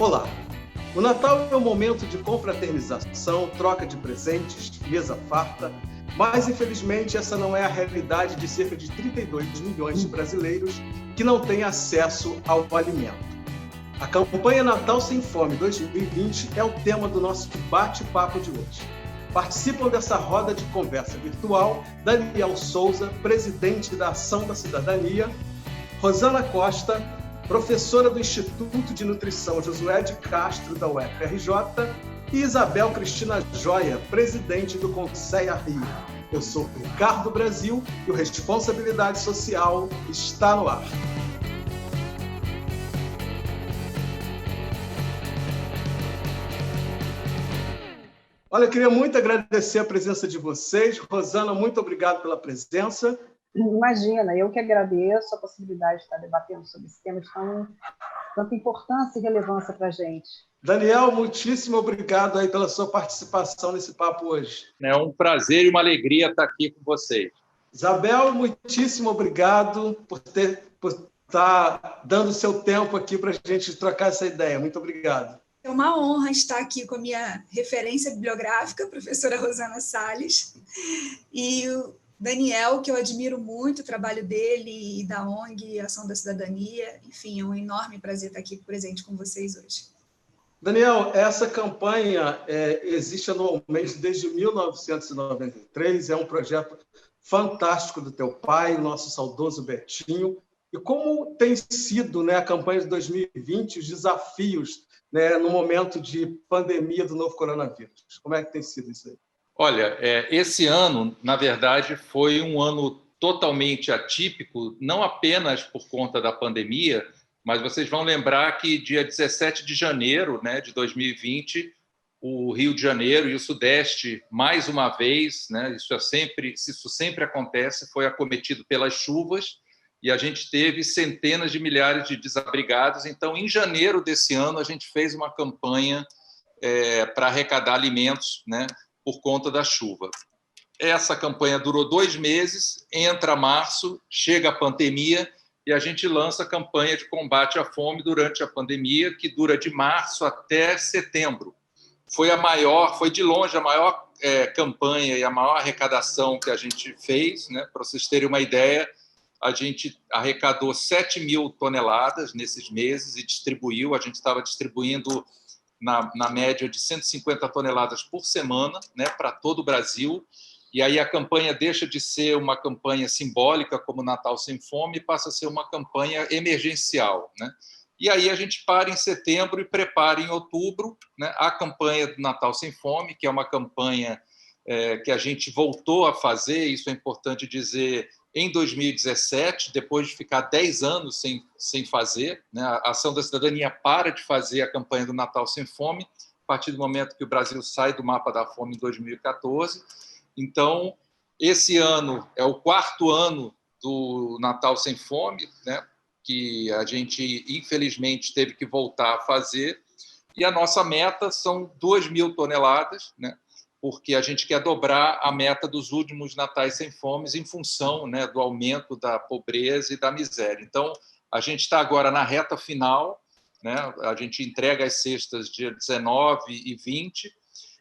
Olá! O Natal é um momento de confraternização, troca de presentes, mesa farta, mas infelizmente essa não é a realidade de cerca de 32 milhões de brasileiros que não têm acesso ao alimento. A campanha Natal Sem Fome 2020 é o tema do nosso bate-papo de hoje. Participam dessa roda de conversa virtual Daniel Souza, presidente da Ação da Cidadania, Rosana Costa, professora do Instituto de Nutrição Josué de Castro, da UFRJ, e Isabel Cristina Joia, presidente do Conceia Rio. Eu sou Ricardo Brasil e o Responsabilidade Social está no ar. Olha, eu queria muito agradecer a presença de vocês. Rosana, muito obrigado pela presença. Imagina, eu que agradeço a possibilidade de estar debatendo sobre esse tema de tanta importância e relevância para a gente. Daniel, muitíssimo obrigado aí pela sua participação nesse papo hoje. É um prazer e uma alegria estar aqui com vocês. Isabel, muitíssimo obrigado por estar dando o seu tempo aqui para a gente trocar essa ideia. Muito obrigado. É uma honra estar aqui com a minha referência bibliográfica, a professora Rosana Salles, e o Daniel, que eu admiro muito o trabalho dele e da ONG Ação da Cidadania. Enfim, é um enorme prazer estar aqui presente com vocês hoje. Daniel, essa campanha existe anualmente desde 1993, é um projeto fantástico do teu pai, o nosso saudoso Betinho. E como tem sido, né, a campanha de 2020, os desafios, né, no momento de pandemia do novo coronavírus? Como é que tem sido isso aí? Olha, esse ano, na verdade, foi um ano totalmente atípico, não apenas por conta da pandemia, mas vocês vão lembrar que dia 17 de janeiro, né, de 2020, o Rio de Janeiro e o Sudeste, mais uma vez, né, isso sempre acontece, foi acometido pelas chuvas e a gente teve centenas de milhares de desabrigados. Então, em janeiro desse ano, a gente fez uma campanha para arrecadar alimentos, né, por conta da chuva. Essa campanha durou 2 meses, entra março, chega a pandemia e a gente lança a campanha de combate à fome durante a pandemia, que dura de março até setembro. Foi de longe a maior campanha e a maior arrecadação que a gente fez, né? Para vocês terem uma ideia, a gente arrecadou 7 mil toneladas nesses meses e distribuiu. A gente estava distribuindo na média de 150 toneladas por semana, né, para todo o Brasil. E aí a campanha deixa de ser uma campanha simbólica, como Natal Sem Fome, e passa a ser uma campanha emergencial, né? E aí a gente para em setembro e prepara em outubro, né, a campanha do Natal Sem Fome, que é uma campanha que a gente voltou a fazer, isso é importante dizer, em 2017, depois de ficar 10 anos sem fazer, né? A Ação da Cidadania para de fazer a campanha do Natal Sem Fome a partir do momento que o Brasil sai do mapa da fome em 2014. Então, esse ano é o 4º ano do Natal Sem Fome, né? Que a gente, infelizmente, teve que voltar a fazer. E a nossa meta são 2 mil toneladas, né? Porque a gente quer dobrar a meta dos últimos Natais Sem Fome em função, né, do aumento da pobreza e da miséria. Então, a gente está agora na reta final, né? A gente entrega as cestas dia 19 e 20,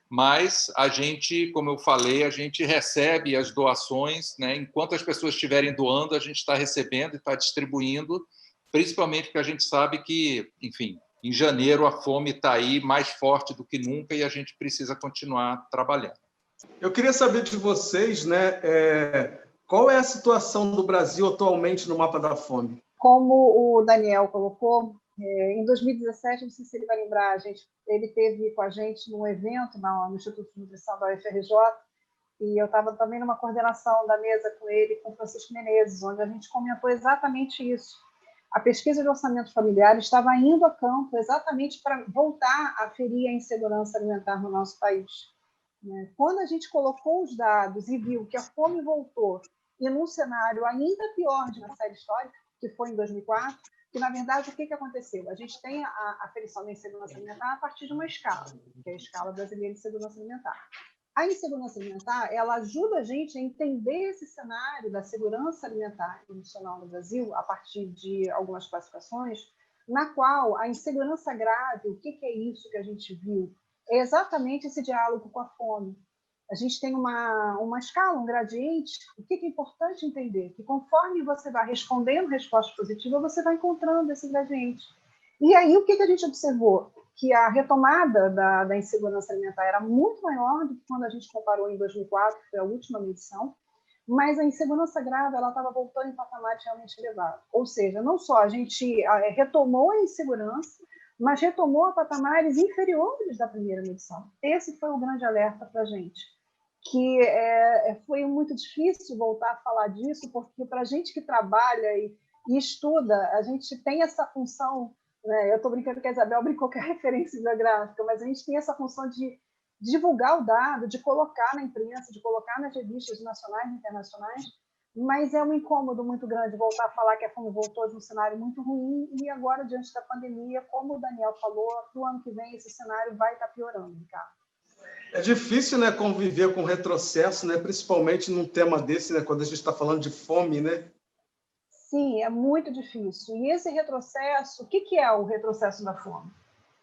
mas a gente, como eu falei, a gente recebe as doações, né? Enquanto as pessoas estiverem doando, a gente está recebendo e está distribuindo, principalmente porque a gente sabe que, enfim, em janeiro a fome está aí mais forte do que nunca e a gente precisa continuar trabalhando. Eu queria saber de vocês, né, qual é a situação do Brasil atualmente no mapa da fome? Como o Daniel colocou, em 2017, não sei se ele vai lembrar, ele esteve com a gente num evento no Instituto de Nutrição da UFRJ, e eu estava também numa coordenação da mesa com ele, com Francisco Menezes, onde a gente comentou exatamente isso. A pesquisa de orçamento familiar estava indo a campo exatamente para voltar a ferir a insegurança alimentar no nosso país. Quando a gente colocou os dados e viu que a fome voltou, e num cenário ainda pior de uma série histórica, que foi em 2004, que, na verdade, o que aconteceu? A gente tem a aferição da insegurança alimentar a partir de uma escala, que é a escala brasileira de segurança alimentar. A insegurança alimentar, ela ajuda a gente a entender esse cenário da segurança alimentar e nutricional no Brasil, a partir de algumas classificações, na qual a insegurança grave, o que é isso que a gente viu? É exatamente esse diálogo com a fome. A gente tem uma escala, um gradiente. O que é importante entender? Que conforme você vai respondendo resposta positiva, você vai encontrando esse gradiente. E aí, o que a gente observou? Que a retomada da insegurança alimentar era muito maior do que quando a gente comparou em 2004, que foi a última medição, mas a insegurança grave estava voltando em patamares realmente elevados. Ou seja, não só a gente retomou a insegurança, mas retomou a patamares inferiores da primeira medição. Esse foi o grande alerta para a gente, que foi muito difícil voltar a falar disso, porque para a gente que trabalha e estuda, a gente tem essa função, né? Eu estou brincando que a Isabel brincou com a referência bibliográfica, mas a gente tem essa função de divulgar o dado, de colocar na imprensa, de colocar nas revistas nacionais e internacionais, mas é um incômodo muito grande voltar a falar que a fome voltou de um cenário muito ruim e agora, diante da pandemia, como o Daniel falou, no ano que vem esse cenário vai estar piorando, Ricardo. É difícil, né, conviver com retrocesso, né, principalmente num tema desse, né, quando a gente está falando de fome, né? Sim, é muito difícil. E esse retrocesso, o que é o retrocesso da fome?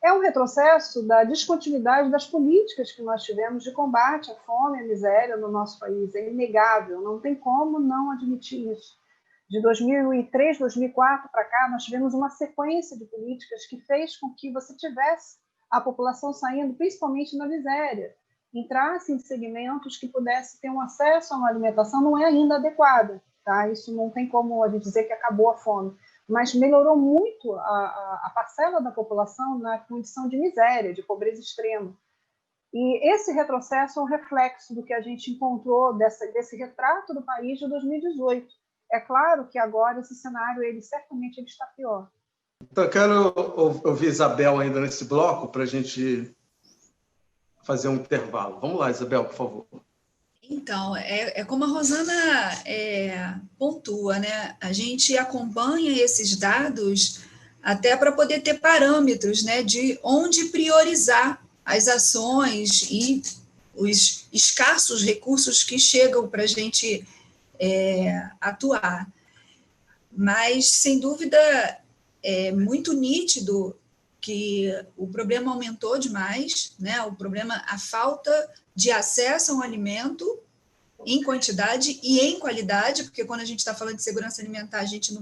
É um retrocesso da descontinuidade das políticas que nós tivemos de combate à fome e à miséria no nosso país. É inegável, não tem como não admitir isso. De 2003, 2004 para cá, nós tivemos uma sequência de políticas que fez com que você tivesse a população saindo, principalmente na miséria, entrasse em segmentos que pudesse ter um acesso a uma alimentação não é ainda adequada. Tá? Isso não tem como a gente dizer que acabou a fome, mas melhorou muito a parcela da população na condição de miséria, de pobreza extrema. E esse retrocesso é um reflexo do que a gente encontrou desse retrato do país de 2018. É claro que agora esse cenário, certamente está pior. Então, eu quero ouvir Isabel ainda nesse bloco para a gente fazer um intervalo. Vamos lá, Isabel, por favor. Então, é como a Rosana pontua, né? A gente acompanha esses dados até para poder ter parâmetros, né, de onde priorizar as ações e os escassos recursos que chegam para a gente atuar. Mas, sem dúvida, é muito nítido que o problema aumentou demais, né? O problema, a falta de acesso a um alimento em quantidade e em qualidade, porque quando a gente está falando de segurança alimentar, a gente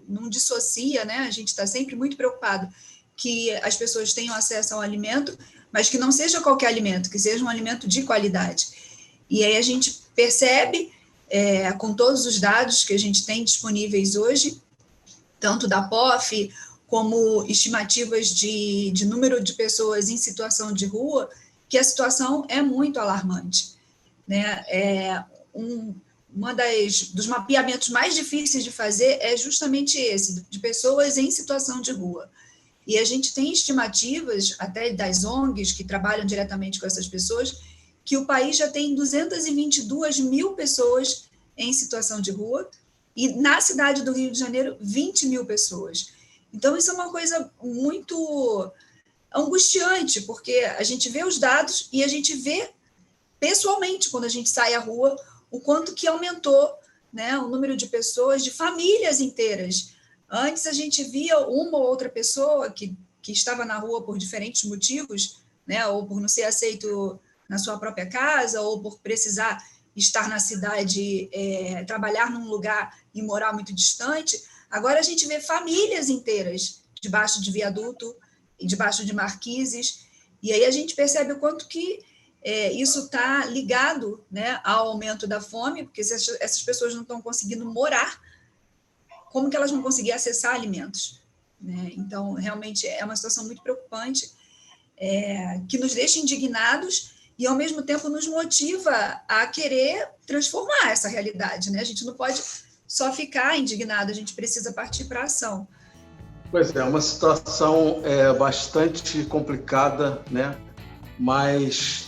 não dissocia, né? A gente está sempre muito preocupado que as pessoas tenham acesso ao alimento, mas que não seja qualquer alimento, que seja um alimento de qualidade. E aí a gente percebe, com todos os dados que a gente tem disponíveis hoje, tanto da POF, como estimativas de número de pessoas em situação de rua, que a situação é muito alarmante, né? Dos mapeamentos mais difíceis de fazer é justamente esse, de pessoas em situação de rua. E a gente tem estimativas, até das ONGs que trabalham diretamente com essas pessoas, que o país já tem 222 mil pessoas em situação de rua, e na cidade do Rio de Janeiro, 20 mil pessoas. Então, isso é uma coisa muito angustiante, porque a gente vê os dados e a gente vê pessoalmente, quando a gente sai à rua, o quanto que aumentou, né, o número de pessoas, de famílias inteiras. Antes a gente via uma ou outra pessoa que estava na rua por diferentes motivos, né, ou por não ser aceito na sua própria casa, ou por precisar estar na cidade, trabalhar num lugar e morar muito distante. Agora a gente vê famílias inteiras debaixo de viaduto, debaixo de marquises, e aí a gente percebe o quanto que isso está ligado, né, ao aumento da fome, porque se essas pessoas não estão conseguindo morar, como que elas vão conseguir acessar alimentos? Né? Então, realmente é uma situação muito preocupante, que nos deixa indignados e, ao mesmo tempo, nos motiva a querer transformar essa realidade. Né? A gente não pode só ficar indignado, a gente precisa partir para a ação. Pois é, uma situação bastante complicada, né? Mas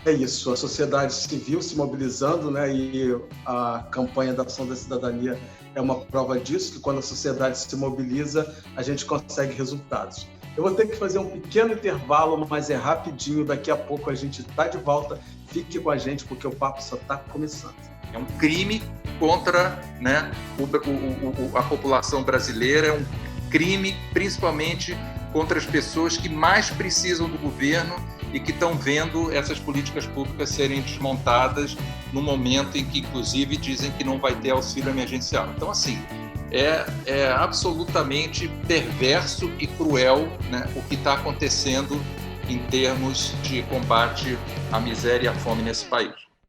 é isso, a sociedade civil se mobilizando, né? E a campanha da Ação da Cidadania é uma prova disso, que quando a sociedade se mobiliza, a gente consegue resultados. Eu vou ter que fazer um pequeno intervalo, mas é rapidinho, daqui a pouco a gente está de volta. Fique com a gente, porque o papo só está começando. É um crime contra, né, a população brasileira, é um crime, principalmente contra as pessoas que mais precisam do governo e que estão vendo essas políticas públicas serem desmontadas no momento em que, inclusive, dizem que não vai ter auxílio emergencial. Então, assim, é absolutamente perverso e cruel, né, o que está acontecendo em termos de combate à miséria e à fome nesse país.